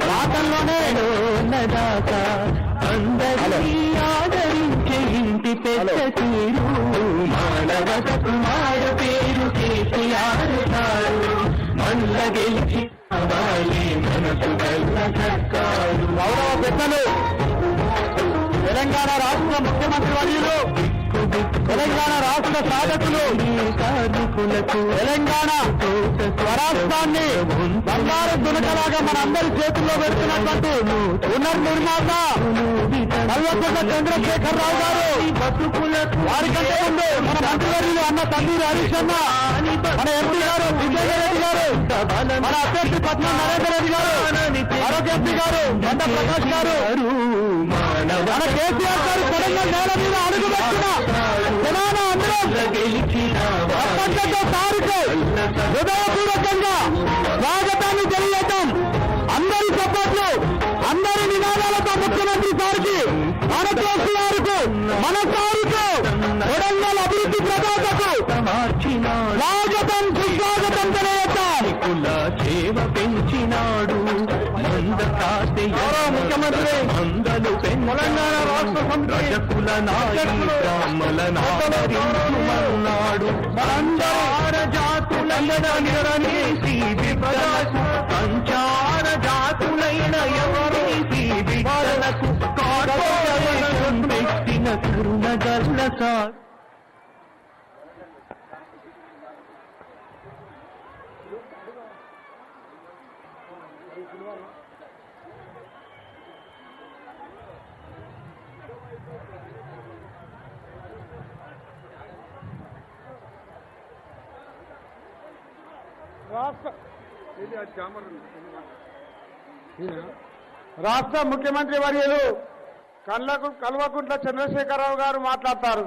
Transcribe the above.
మాటల్లోనే అందరినీ ఆదరించే ఇంటి పెద్ద తీరు మానవతకు మాడ పేరు కేసీఆర్ గారు మల్ల గెలిచి మనసు గల్ల సర్కారు. గౌరవ పెద్దలు తెలంగాణ రాష్ట్ర ముఖ్యమంత్రి వర్యులు, తెలంగాణ రాష్ట్ర సాధకులు, కార్మికులకు తెలంగాణ స్వరాష్ట్రాన్ని బంగారు దునకలాగా మన అందరి చేతుల్లో పెడుతున్నటువంటి పునర్నిర్మాత కల్వకుంట్ల చంద్రశేఖరరావు గారు, వారికంటే ముందు మన మంత్రివర్యులు అన్న తండ్రి హరీష్ అన్న, మన ఎంపీ గారు విజయరెడ్డి గారు, మన అభ్యర్థి పద్మ నరేందర్ రెడ్డి గారు, ఆరోగ్య ఎంపీ గారు గంట ప్రకాష్ గారు, మన కేసీఆర్ గారు తెలంగాణ నేల మీద అడుగు పెట్టిన జనాల అందరం ప్రపంచంతో సారుకు హృదయపూర్వకంగా స్వాగతాన్ని తెలియటం, అందరి సపోర్ట్లు, అందరి నినాదాలతో ముఖ్యమంత్రి సార్కి, మన కేసీఆర్కు, మన సారుకు, వరంగల్ అభివృద్ధి ప్రదాతకు స్వాగతం సుస్వాగతం తెలియటం. సేవ పెంచినాడు ముఖ్యమంత్రి అందరూ తెలంగాణ రాష్ట్ర సంరక్షకుల నాయకులనాడు సంచార జాతులైన సంచార జాతులైన ఎవరికి బిడ్డలకు కార్పొరేషన్ పెట్టిన కరుణ గల్ల సార్. రాష్ట్ర ముఖ్యమంత్రి వర్యులు కల్వకుంట్ల చంద్రశేఖరరావు గారు మాట్లాడతారు.